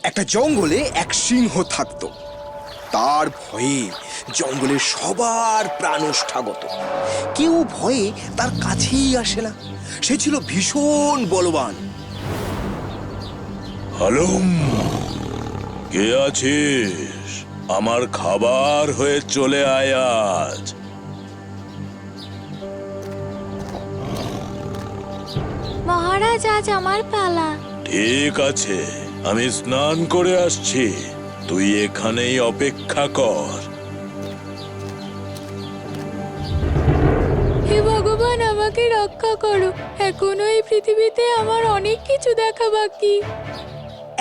একটা জঙ্গলে এক সিংহ থাকতো। তার ভয়ে জঙ্গলের সবার প্রাণ ওষ্ঠাগত। কেউ ভয়ে তার কাছেই আসে না। সে ছিল ভীষণ বলবান। হালুম, কে আছিস? আমার খাবার হয়ে চলে আয় আজ। মহারাজ, আজ আমার পালা। ঠিক আছে, আমি স্নান করে আসছি, তুই এখানেই অপেক্ষা কর। হে ভগবান, আমাকে রক্ষা করো। এখনো এই পৃথিবীতে আমার অনেক কিছু দেখা বাকি।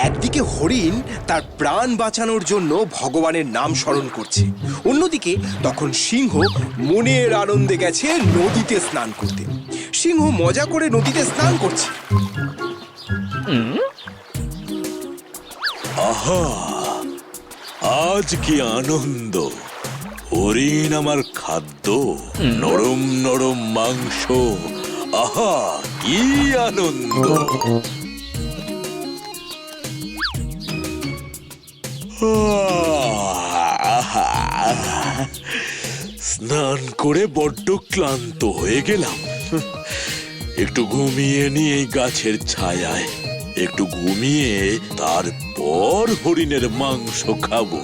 একদিকে হরিণ তার প্রাণ বাঁচানোর জন্য ভগবানের নাম স্মরণ করছে, অন্যদিকে তখন সিংহ মনের আনন্দে গেছে নদীতে স্নান করতে। সিংহ মজা করে নদীতে স্নান করছে। আহা, আজ কি আনন্দ! হরিণ আমার খাদ্য, নরম নরম মাংস। আহা, কি আনন্দ! স্নান করে বড্ড ক্লান্ত হয়ে গেলাম। একটু ঘুমিয়ে নিয়ে এই গাছের ছায়ায়, একটু ঘুমিয়ে তারপর হরিণের মাংস খাবো।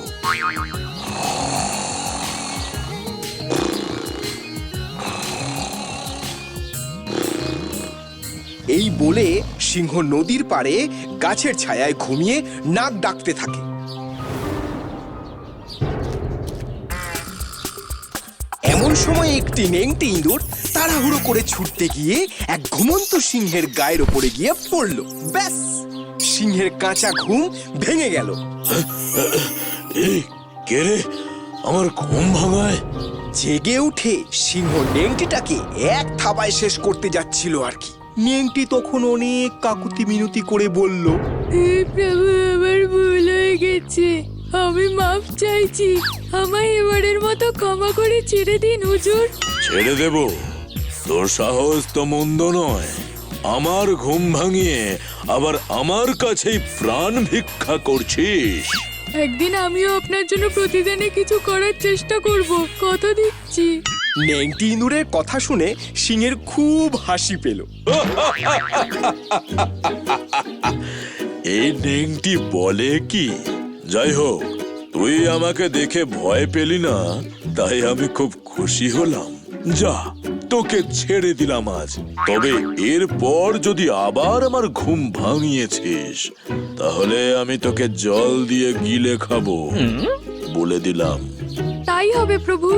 এই বলে সিংহ নদীর পাড়ে গাছের ছায়ায় ঘুমিয়ে নাক ডাকতে থাকে। এমন সময় একটি নেংটি ইঁদুর তাড়াহুড়ো করে ছুটতে গিয়ে এক ঘুমন্ত সিংহের গায়ের ওপরে গিয়ে পড়ল। ব্যাস, সিংহের কাঁচা ঘুম ভেঙে গেল। এই কে রে, আমার ঘুম ভাঙায়? জেগে উঠে সিংহ নেংটিটাকে এক থাবায় শেষ করতে যাচ্ছিল আর কি। নেংটি তখন অনেক কাকুতি মিনতি করে বলল, হে প্রভু, আমার ভুল হয়ে গেছে, আমি মাফ চাইছি। আমায় এবারের মতো ক্ষমা করে ছেড়ে দিন হুজুর। ছেড়ে দেব? তোর সাহস তো মন্দ নয়। আমার ঘুম ভাঙিয়ে আবার আমার কাছেই প্রাণ ভিক্ষা করছিস। একদিন আমিও আপনার জন্য প্রতিদিনে কিছু করার চেষ্টা করব, কথা দিচ্ছি। নেংটি ইঁদুরের কথা শুনে সিংহের খুব হাসি পেল। এই নেংটি বলে কি? যাই হোক, তুই আমাকে দেখে ভয় পেলি না, তাই আমি খুব খুশি হলাম। যা, তোকে ছেড়ে দিলাম আজ। তবে এরপর যদি আবার আমার ঘুম ভাঙিয়েছিস, তাহলে আমি তোকে জল দিয়ে গিলে খাবো, বলে দিলাম। তাই হবে প্রভু।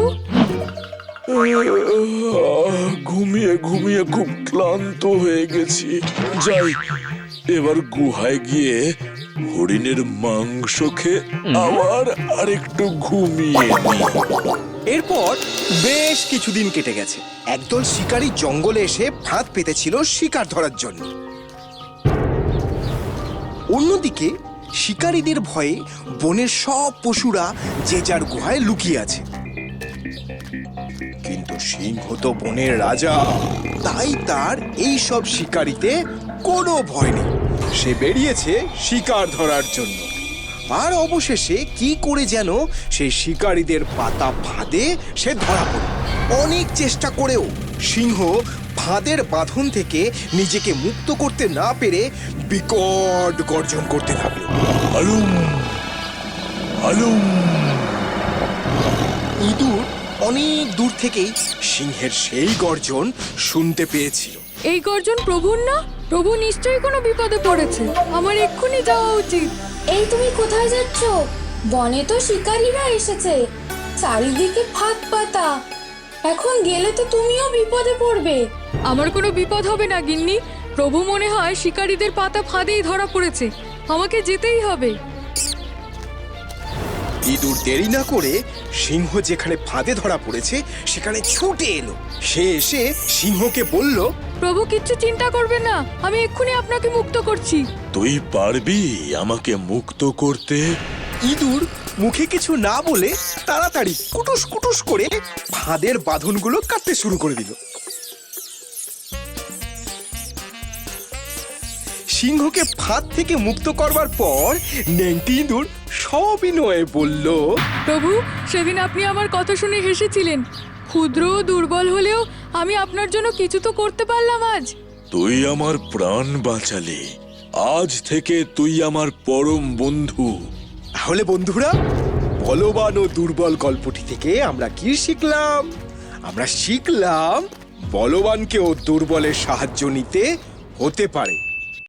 ঘুমিয়ে ঘুমিয়ে খুব ক্লান্ত হয়ে গেছি। যাই, এবার গুহায় গিয়ে হরিণের মাংস খেয়ে আবার আরেকটু ঘুমিয়ে নিই। এরপর বেশ কিছুদিন কেটে গেছে। একদল শিকারী জঙ্গলে এসে ফাঁদ পেতেছিল শিকার ধরার জন্য। অন্যদিকে শিকারীদের ভয়ে বনের সব পশুরা যে যার গুহায় লুকিয়ে আছে। কিন্তু সিংহ তো বনের রাজা, তাই তার এই সব শিকারীতে কোনো ভয় নেই। সে বেরিয়েছে শিকার ধরার জন্য। আর অবশেষে কি করে যেন সেই শিকারীদের পাতা ফাঁদে সে ধরা পড়ে। অনেক চেষ্টা করেও সিংহ ফাঁদের বাঁধন থেকে নিজেকে মুক্ত করতে না পেরে বিকট গর্জন করতে লাগলো। হালুম, হালুম। ইঁদুর অনেক দূর থেকেই সিংহের সেই গর্জন শুনতে পেয়েছিল। এই গর্জন প্রভুর না? প্রভু নিশ্চয়ই কোনো বিপদে পড়েছে, আমার এক্ষুনি যাওয়া উচিত। এই তুমি কোথায় যাচ্ছ? বনে তো শিকারীরা এসেছে, চারিদিকে ফাঁদ পাতা। এখন গেলে তো তুমিও বিপদে পড়বে। আমার কোনো বিপদ হবে না গিন্নি। প্রভু মনে হয় শিকারীদের পাতা ফাঁদেই ধরা পড়েছে, আমাকে যেতেই হবে। ইঁদুর দেরি না করে সিংহ যেখানে ফাঁদে ধরা পড়েছে সেখানে ছুটে এলো। সে এসে সিংহকে বলল, প্রভু কিচ্ছু চিন্তা করবে না, আমি এক্ষুনি আপনাকে মুক্ত করছি। তুই পারবি আমাকে মুক্ত করতে? ইঁদুর মুখে কিছু না বলে তাড়াতাড়ি কুটুস কুটুস করে ফাঁদের বাঁধনগুলো কাটতে শুরু করে দিল। সিংহকে ফাঁদ থেকে মুক্ত করবার পর নেংটি ইঁদুর সবিনয়ে বলল, প্রভু, সেদিন আপনি আমার কথা শুনে হেসেছিলেন। ক্ষুদ্র ও দুর্বল হলেও আমি আপনার জন্য কিছু তো করতে পারলাম আজ। তুই আমার প্রাণ বাঁচালি। আজ থেকে তুই আমার পরম বন্ধু। তাহলে বন্ধুরা, বলবান ও দুর্বল গল্পটি থেকে আমরা কি শিখলাম? আমরা শিখলাম বলবানকেও দুর্বলের সাহায্য নিতে হতে পারে।